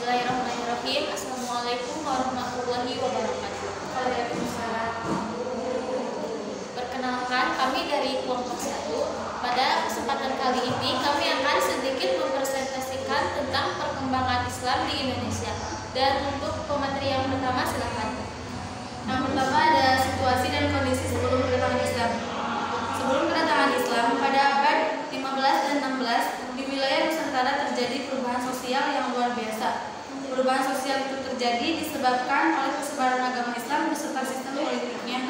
Bismillahirrahmanirrahim. Assalamualaikum warahmatullahi wabarakatuh. Waalaikumsalam. Perkenalkan, kami dari kelompok 1. Pada kesempatan kali ini kami akan sedikit mempresentasikan tentang perkembangan Islam di Indonesia. Dan untuk pemateri yang pertama silakan. Yang pertama ada situasi dan kondisi sebelum kedatangan Islam. Sebelum kedatangan Islam, pada abad 15 dan 16, di wilayah Nusantara terjadi perubahan sosial yang luar biasa. Perubahan sosial itu terjadi disebabkan oleh persebaran agama Islam beserta sistem politiknya.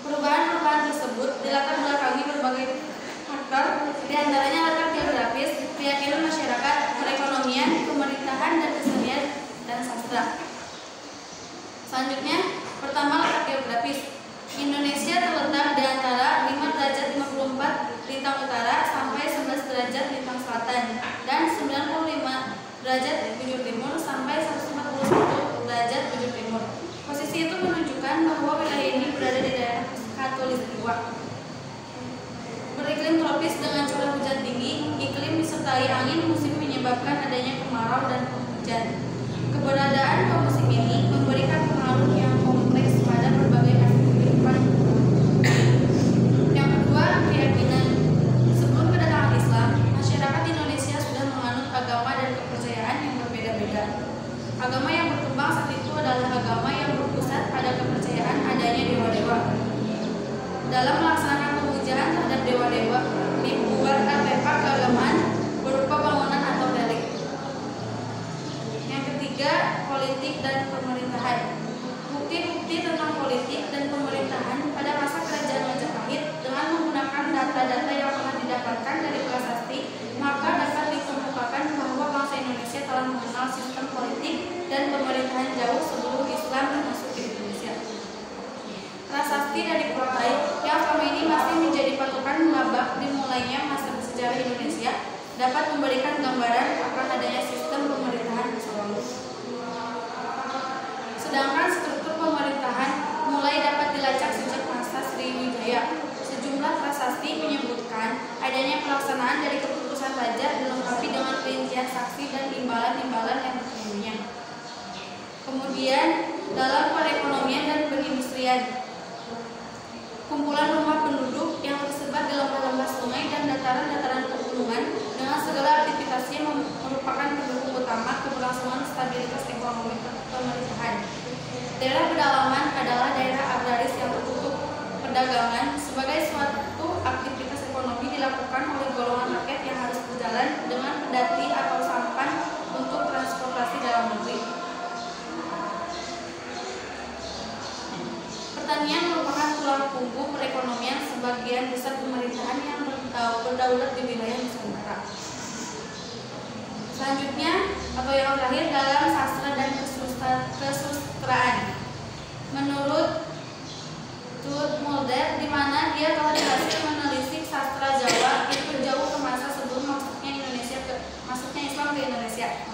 Perubahan-perubahan tersebut dilatar belakangi berbagai faktor, diantaranya latar geografis, keyakinan masyarakat, perekonomian, pemerintahan, dan kesenian dan sastra. Selanjutnya, pertama latar geografis. Indonesia terletak di antara 5 derajat 54 lintang utara sampai 11 derajat lintang selatan dan 95 derajat bujur timur sampai 141 derajat bujur timur. Posisi itu menunjukkan bahwa wilayah ini berada di daerah khatulistiwa. Beriklim tropis dengan curah hujan tinggi, iklim disertai angin musim menyebabkan adanya kemarau dan penghujan. Keberadaan dua musim ini memberikan pengaruh yang kompleks pada berbagai aspek kehidupan. Yang kedua, keyakinan. Sebelum kedatangan Islam, masyarakat Indonesia sudah menganut agama dan kepercayaan yang berbeda-beda. Agama yang berkembang saat itu adalah agama yang berpusat pada kepercayaan adanya dewa-dewa. Dalam melaksanakan pemujaan terhadap dewa-dewa, dibuat artefak keagamaan berupa bangunan atau relik. Yang ketiga, politik dan pemerintahan. Bukti-bukti tentang politik dan pemerintahan pada masa kerajaan Majapahit dengan menggunakan data-data yang telah didapatkan dari prasasti, maka dapat dikemukakan bahwa bangsa Indonesia telah mengenal sistem politik dan pemerintahan jauh sebelum Islam masuk ke Indonesia. Prasasti dari Kutai yang selama ini masih menjadi patokan babak dimulainya masa sejarah Indonesia dapat memberikan gambaran akan adanya sistem pemerintahan masa lalu. Sedangkan struktur pemerintahan mulai dapat dilacak sejak masa Sriwijaya. Sejumlah prasasti menyebutkan adanya pelaksanaan dari keputusan raja dilengkapi dengan perincian saksi dan imbalan-imbalan yang bertemu. Kemudian dalam perekonomian dan perindustrian, kumpulan rumah penduduk yang tersebar di lembah-lembah sungai dan dataran-dataran pegunungan dengan segala aktivitasnya merupakan pendukung utama keberlangsungan stabilitas ekonomi pemerintahan. Daerah pedalaman adalah daerah agraris yang tertutup perdagangan. Sebagai suatu aktivitas ekonomi dilakukan oleh golongan rakyat yang harus berjalan dengan pedati atau sampan untuk transportasi dalam negeri. Pertanian merupakan tulang punggung perekonomian sebagian besar pemerintahan yang berdaulat di wilayah Nusantara. Selanjutnya atau yang terakhir dalam sastra dan kesusastraan. Menurut Tut Mulder, di mana dia telah berhasil menelisik sastra Jawa itu jauh ke masa sebelum masuknya Islam ke Indonesia.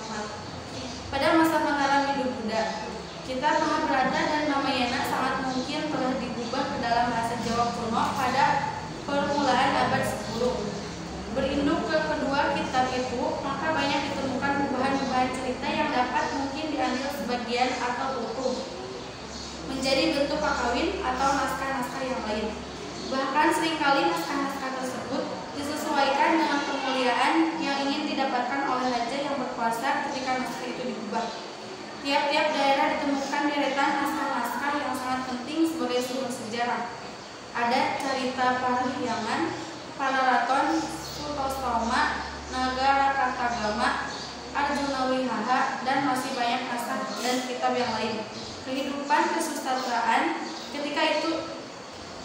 Pada masa Mataram Hindu Buddha, kitab Mahabharata dan Ramayana sangat mungkin telah digubah ke dalam bahasa Jawa kuno pada permulaan abad 10. Berinduk ke kedua kitab itu, maka banyak ditemukan bubahan-bubahan cerita yang dapat mungkin diambil sebagian atau utuh menjadi bentuk kakawin atau naskah-naskah yang lain. Bahkan seringkali naskah-naskah tersebut disesuaikan dengan kemuliaan yang ingin didapatkan oleh raja yang berkuasa ketika naskah itu diubah. Tiap-tiap daerah ditemukan deretan naskah-naskah yang sangat penting sebagai sumber sejarah. Ada Carita Parahyangan, Pararaton, Sutostoma, Nagara Kartagama, Arjuna Wihaha, dan masih banyak naskah dan kitab yang lain. Kehidupan kesusastraan ketika itu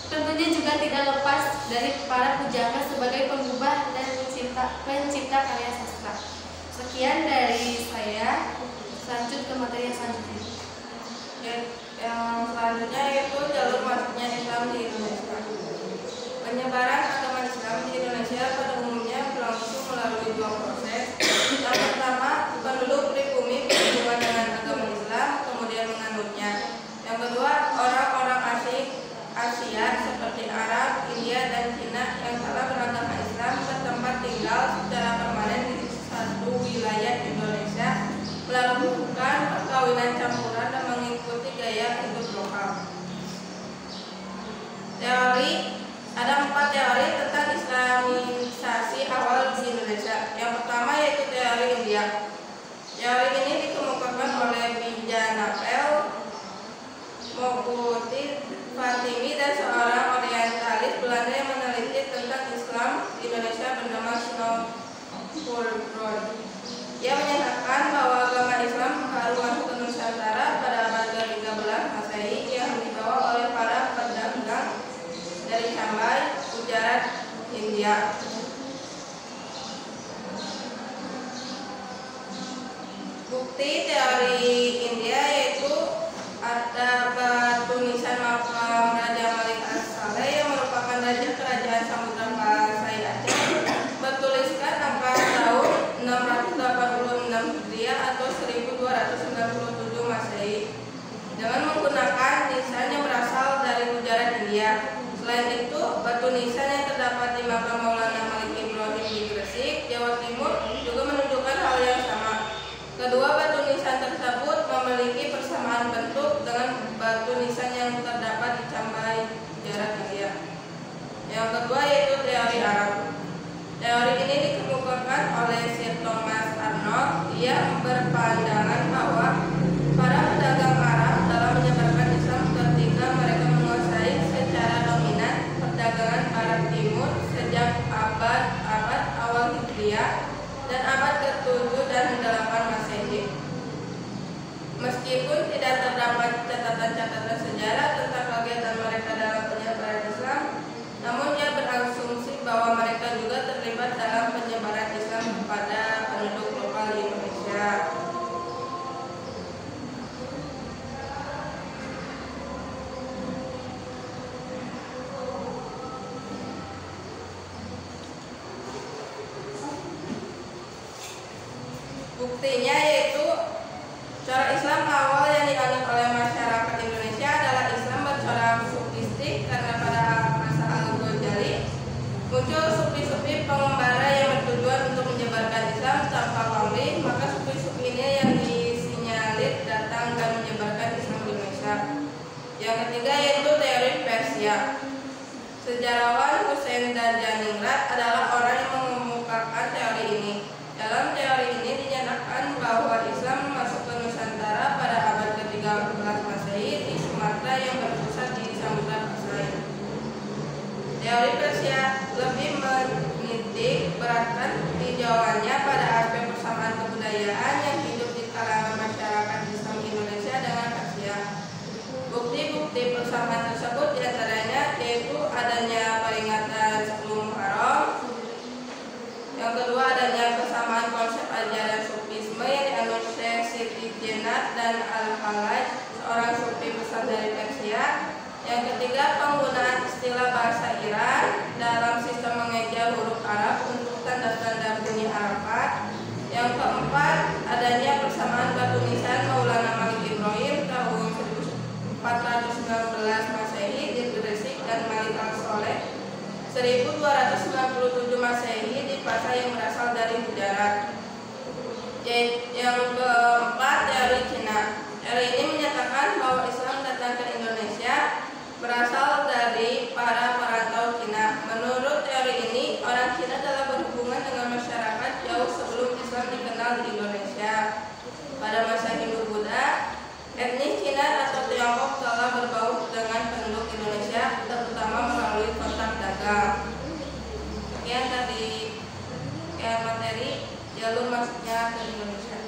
tentunya juga tidak lepas dari para pujangga sebagai pengubah dan pencipta karya sastra. Sekian dari saya. Lanjut ke materi yang selanjutnya. Yang selanjutnya yaitu jalur masuknya Islam di Indonesia. Penyebaran agama Islam di Indonesia pada umumnya berlangsung melalui dua proses. Yang pertama, penduduk pribumi berhubungan dengan agama Islam, kemudian menganutnya. Yang kedua, orang-orang asing Asia seperti Arab, India, dan Cina yang telah beragama Islam bertempat tinggal secara permanen di satu wilayah Indonesia teori tentang Islamisasi awal di Indonesia. Yang pertama yaitu teori India. Teori ini dikemukakan oleh Bijanapel, Mokuti Fatimi, dan seorang orientalis Belanda yang meneliti tentang Islam di Indonesia bernama Snowfurbrod. Ia menyatakan bahwa agama Islam baru masuk ke Nusantara pada abad ke-13 Masehi yang dibawa oleh para pedagang dari Cambay, Gujarat, India. Bukti teori India yaitu ada batu nisan makam Raja Malik As-Saleh yang merupakan raja kerajaan Samudra Pasai Aceh, bertuliskan angka tahun 686 Hijriah atau 1297 Masehi dengan menggunakan nisan yang berasal dari Gujarat, India. Selain itu, batu nisan yang terdapat di makam Maulana Malik Ibrahim di Gresik, Jawa Timur juga menunjukkan hal yang sama. Kedua batu nisan tersebut memiliki persamaan bentuk dengan batu nisan yang terdapat di Cambay, Gujarat, India. Yang kedua yaitu teori Arab. Teori ini dikemukakan oleh Sir Thomas Arnold. Ia berpandangan bahwa para pedagang Arab dalam menyebarkan Islam ketika mereka menguasai secara dominan perdagangan Barat Timur sejak abad awal Hijriah dan abad ke-7 dan 8 Masehi. Meskipun tidak terdapat catatan-catatan sejarah tentang kegiatan mereka dalam penyebaran Islam, namun ia berasumsi bahwa mereka juga terlibat dalam penyebaran Islam kepada penduduk lokal di Indonesia. Buktinya yaitu cara Islam awal yang dianut oleh masyarakat Indonesia adalah Islam bercorak sufistik, karena pada masa Al-Ghazali muncul sufi-sufi pengembara yang bertujuan untuk menyebarkan Islam tanpa pamrih, maka sufi-sufi ini yang disinyalir datang dan menyebarkan Islam di Indonesia. Yang ketiga yaitu teori Persia. Sejarawan Husain Darjaningrat adalah orang yang mengemukakan teori ini. Dalam teori ini dinyatakan bahwa Islam masuk ke Nusantara pada abad ke-13 Masehi di Sumatera yang berpusat di Samudra Pasai. Teori Persia lebih menitik beratkan tinjauannya pada aspek persamaan kebudayaan yang hidup di kalangan masyarakat Islam Indonesia dengan Persia. Bukti-bukti persamaan tersebut diantaranya yaitu adanya peringatan 10 Muharram. Yang kedua adanya kesamaan konsep ajaran sufisme yang dianut Syekh Siti Jenat dan Al-Halaj, seorang sufi besar dari Persia. Yang ketiga penggunaan istilah bahasa Iran dalam sistem mengeja huruf Arab untuk tanda-tanda bunyi harakat. Yang keempat adanya persamaan batu nisan Maulana Malik Ibrahim tahun 1419 Masehi di Gresik dan Malik Al-Soleh 1297 Masehi di Pasai yang berasal dari Gujarat. Yang keempat teori Cina. Teori ini menyatakan bahwa Islam datang ke Indonesia berasal dari para perantau Cina. Menurut teori ini, orang Cina telah berhubungan dengan masyarakat jauh sebelum Islam dikenal di Indonesia. Pada masa Hindu-Buddha, etnis Cina atau Tiongkok telah berbaur dengan penduduk Indonesia, terutama melalui kontak dagang. Sekian dari materi jalur masuknya ke Indonesia.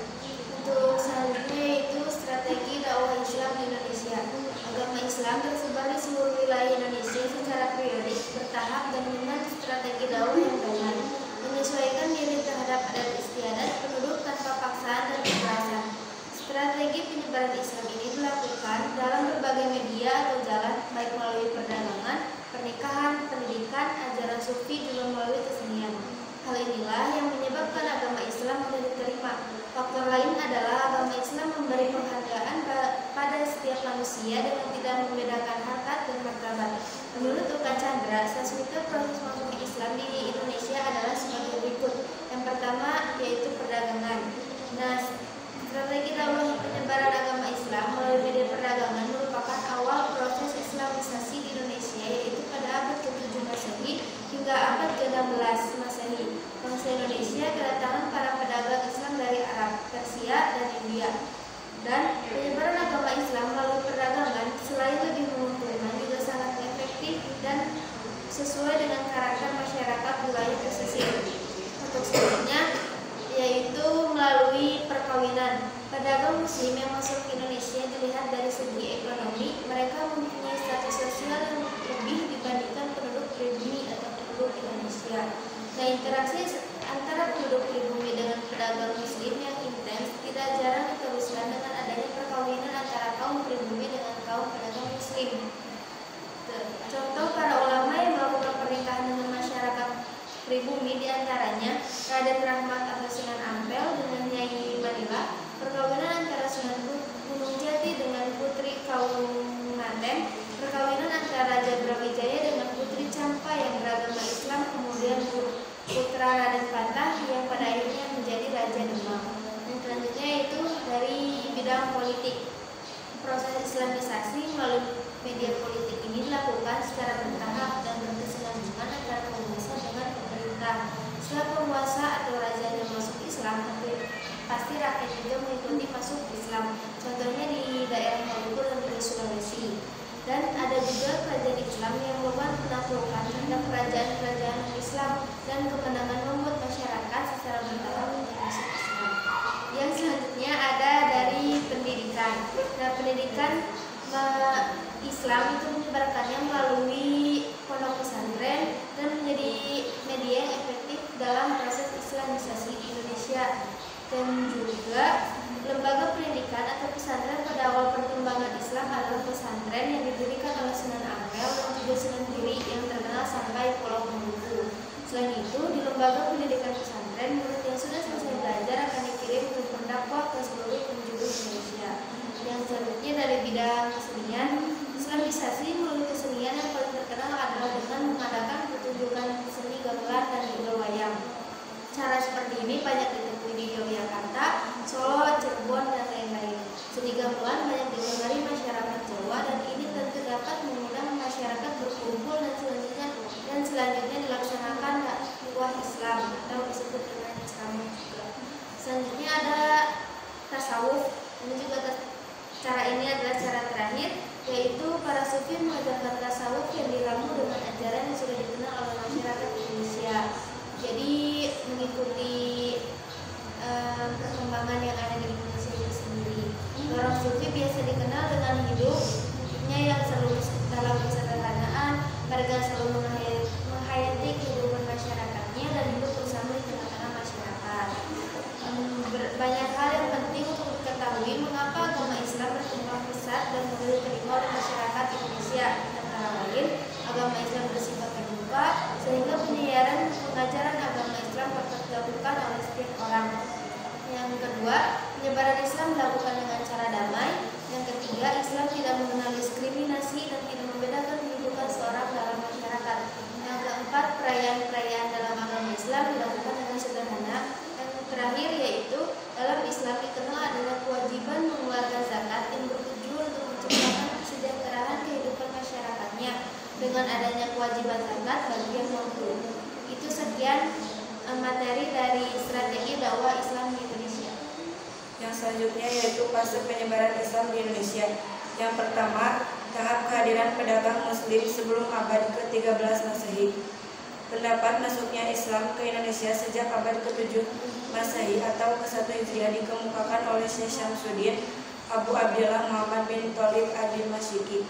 Untuk selanjutnya yaitu strategi dakwah Islam di Indonesia. Agama Islam tersebar di seluruh wilayah Indonesia secara periodik, bertahap, dan dengan strategi dakwah yang benar, menyesuaikan diri terhadap adat istiadat penduduk tanpa paksaan dan kekerasan. Strategi penyebaran Islam ini dilakukan dalam berbagai media atau jalan, baik melalui perdagangan, pernikahan, pendidikan, ajaran sufi, juga melalui kesenian. Hal inilah yang menyebabkan agama Islam mudah diterima. Faktor lain adalah agama Islam memberi penghargaan pada setiap manusia dengan tidak membedakan harkat dan martabat. Menurut Uka Chandra, Sasmita, proses masuknya Islam di Indonesia adalah sebagai berikut. Yang pertama yaitu perdagangan. Nah, strategi dakwah penyebaran agama Islam melalui media perdagangan merupakan awal proses Islamisasi di Indonesia, yaitu pada abad ke-7 Masehi Hingga abad ke-16 Masehi, bangsa Indonesia kedatangan para pedagang Islam dari Arab, Persia, dan India. Dan penyebaran agama Islam melalui perdagangan selain lebih menguntungkan juga sangat efektif dan sesuai dengan karakter masyarakat wilayah pesisir. Untuk selanjutnya yaitu melalui perkawinan. Pedagang muslim yang masuk ke Indonesia dilihat dari segi ekonomi, mereka mempunyai status sosial yang lebih dibandingkan penduduk pribumi atau penduduk Indonesia. Nah, interaksi antara penduduk pribumi dengan pedagang muslim yang intens tidak jarang diteruskan dengan adanya perkawinan antara kaum pribumi dengan kaum pedagang muslim. Contoh para ulama yang melakukan pernikahan dengan masyarakat pribumi diantaranya Raden Rahmat atau Sunan Ampel dengan Nyai Manila, perkawinan antara Sunan Gunung Jati dengan Putri Kaunganten, perkawinan antara Raja Brawijaya dengan Putri Campa yang beragama Islam, kemudian putra Raden Patah yang pada akhirnya menjadi Raja Demak. Dan selanjutnya itu dari bidang politik. Proses Islamisasi melalui media politik ini dilakukan secara bertahap dan berkesinambungan antara penguasa dengan pemerintah. Setelah penguasa atau rajanya masuk Islam, pasti rakyat juga mengikuti masuk Islam. Contohnya di daerah Maluku dan di Sulawesi. Dan ada juga kerajaan Islam yang melakukan penaklukan terhadap kerajaan-kerajaan Islam dan kemenangan membuat masyarakat secara bertahap untuk masuk Islam. Yang selanjutnya ada dari pendidikan. Nah, pendidikan Islam itu menyebarkannya melalui pondok pesantren dan menjadi media yang efektif dalam proses Islamisasi di Indonesia. Dan juga lembaga pendidikan atau pesantren pada awal perkembangan Islam adalah pesantren yang didirikan oleh Sunan Ampel dan juga Sunan Giri yang terkenal sampai Pulau Maluku. Selain itu, di lembaga pendidikan pesantren, murid yang sudah selesai belajar akan dikirim untuk berdakwah ke seluruh penjuru Indonesia. Yang selanjutnya dari bidang kesenian, Islamisasi melalui kesenian yang paling terkenal adalah dengan mengadakan pertunjukan seni gamelan dan juga wayang. Cara seperti ini banyak ditemui di Yogyakarta, Solo, Cirebon, dan lain-lain. Seni gamelan banyak digemari masyarakat Jawa dan ini tentu dapat mengundang masyarakat berkumpul dan selanjutnya dilaksanakan dakwah Islam atau disebut dengan ceramah juga. Selanjutnya ada tasawuf. Ini juga cara ini adalah cara terakhir, yaitu para sufi mengajarkan tasawuf yang diramu dengan ajaran yang sudah dikenal oleh masyarakat Indonesia. Jadi mengikuti perkembangan yang ada di Indonesia itu sendiri. Orang sufi biasa dikenal dengan hidupnya yang selalu dalam kesederhanaan, mereka selalu menghayati kehidupan masyarakatnya dan hidup bersama di tengah-tengah masyarakat. Banyak hal yang penting untuk diketahui mengapa agama Islam berkembang pesat dan mudah diterima oleh masyarakat Indonesia. Antara lain, agama Islam bersifat terbuka sehingga pengajaran agama Islam dapat dilakukan oleh setiap orang. Yang kedua, penyebaran Islam dilakukan dengan cara damai. Yang ketiga, Islam tidak mengenal diskriminasi dan tidak membedakan kehidupan seorang dalam masyarakat. Yang keempat, perayaan-perayaan dalam agama Islam dilakukan dengan sederhana. Yang terakhir yaitu dalam Islam dikenal adanya kewajiban mengeluarkan zakat yang bertujuan untuk menciptakan kesejahteraan kehidupan masyarakatnya dengan adanya kewajiban zakat bagi yang mampu. Itu sekian materi dari strategi dakwah Islam di Indonesia. Yang selanjutnya yaitu fase penyebaran Islam di Indonesia. Yang pertama, tahap kehadiran pedagang muslim sebelum abad ke-13 Masehi. Pendapat masuknya Islam ke Indonesia sejak abad ke-7 Masehi atau ke-1 Hijriah dikemukakan oleh Syekh Syamsuddin Abu Abdillah Muhammad bin Thalib ad-Dimashqi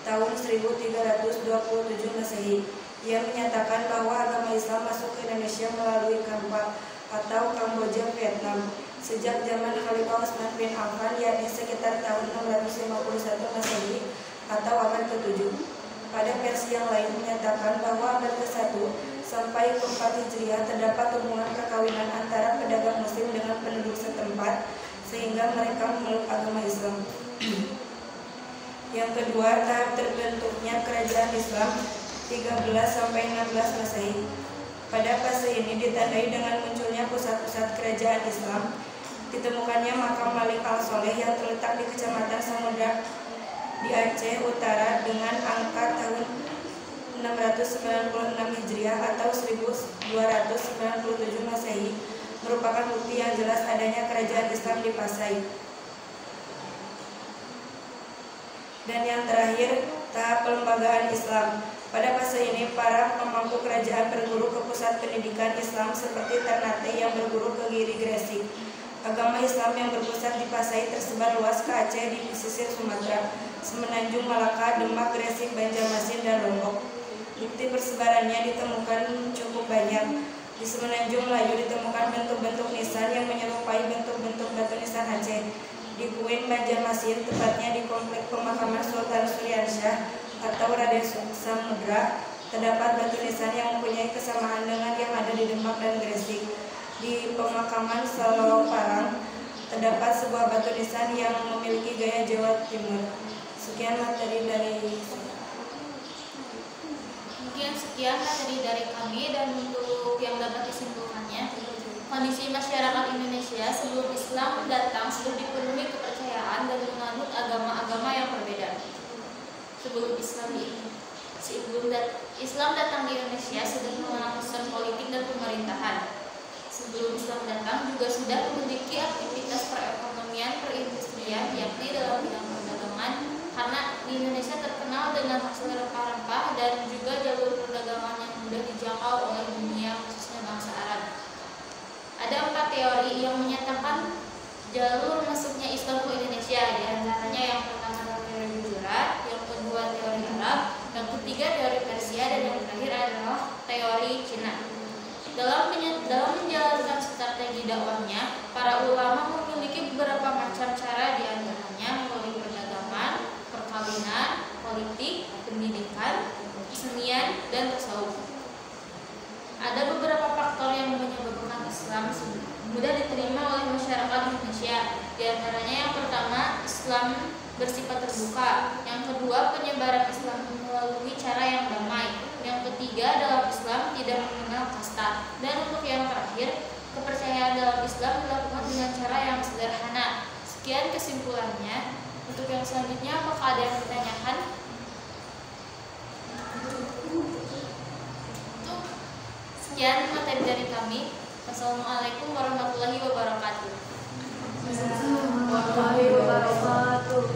tahun 1327 Masehi. Ia menyatakan bahwa agama Islam masuk ke Indonesia melalui Kampa atau Kamboja, Vietnam sejak zaman Khalifah Utsman bin Affan, yakni sekitar tahun 651 Masehi atau abad ke-7. Pada versi yang lain menyatakan bahwa abad ke-1 sampai ke-4 Hijriah terdapat hubungan perkawinan antara pedagang muslim dengan penduduk setempat sehingga mereka memeluk agama Islam. Yang kedua, tahap terbentuknya kerajaan Islam 13 sampai 16 Masehi. Pada fase ini ditandai dengan munculnya pusat-pusat kerajaan Islam. Ditemukannya makam Malik Al-Soleh yang terletak di Kecamatan Samudra di Aceh Utara dengan angka tahun Hijriah atau 1297 Masehi merupakan bukti yang jelas adanya kerajaan Islam di Pasai. Dan yang terakhir, tahap pelembagaan Islam. Pada fase ini, para pemangku kerajaan berguru ke pusat pendidikan Islam seperti Ternate yang berguru ke Giri Gresik. Agama Islam yang berpusat di Pasai tersebar luas ke Aceh di pesisir Sumatera, Semenanjung, Malaka, Demak, Gresik, Banjarmasin, dan Lombok. Bukti persebarannya ditemukan cukup banyak. Di Semenanjung Melayu ditemukan bentuk-bentuk nisan yang menyerupai bentuk-bentuk batu nisan Aceh. Di Kuin, Banjarmasin, tepatnya di komplek pemakaman Sultan Suryansyah atau Raden Samudra, terdapat batu nisan yang mempunyai kesamaan dengan yang ada di Demak dan Gresik. Di pemakaman Saloparang terdapat sebuah batu nisan yang memiliki gaya Jawa Timur. Sekian materi dari kami, dan untuk yang dapat disimpulkannya, kondisi masyarakat Indonesia sebelum Islam datang sudah dipenuhi kepercayaan dan menganut agama-agama yang berbeda. Sebelum Islam datang di Indonesia sudah mengenal sistem politik dan pemerintahan. Sebelum Islam datang juga sudah memiliki aktivitas perekonomian, perindustrian, yakni dalam bidang perdagangan, karena di Indonesia terkenal dengan hasil rempah-rempah dan juga jalur perdagangan yang mudah dijangkau oleh dunia, khususnya bangsa Arab. Ada 4 teori yang menyatakan jalur masuknya Islam ke Indonesia, di antaranya yang pertama adalah teori Gujarat, yang kedua teori Arab, yang ketiga teori Persia, dan yang terakhir adalah teori Cina. Dalam menjalankan strategi dakwahnya, para ulama memiliki beberapa macam cara, di antaranya melalui perdagangan, perkawinan, politik, pendidikan, kesenian, dan tasawuf. Ada beberapa faktor yang menyebabkan Islam mudah diterima oleh masyarakat Indonesia. Di antaranya yang pertama, Islam bersifat terbuka. Yang kedua, penyebaran Islam melalui cara yang damai. Yang ketiga, dalam Islam tidak mengenal kasta. Dan untuk yang terakhir, kepercayaan dalam Islam dilakukan dengan cara yang sederhana. Sekian kesimpulannya. Untuk yang selanjutnya, apakah ada yang ditanyakan? Sekian materi dari kami. Wassalamualaikum warahmatullahi wabarakatuh. Warahmatullahi wabarakatuh.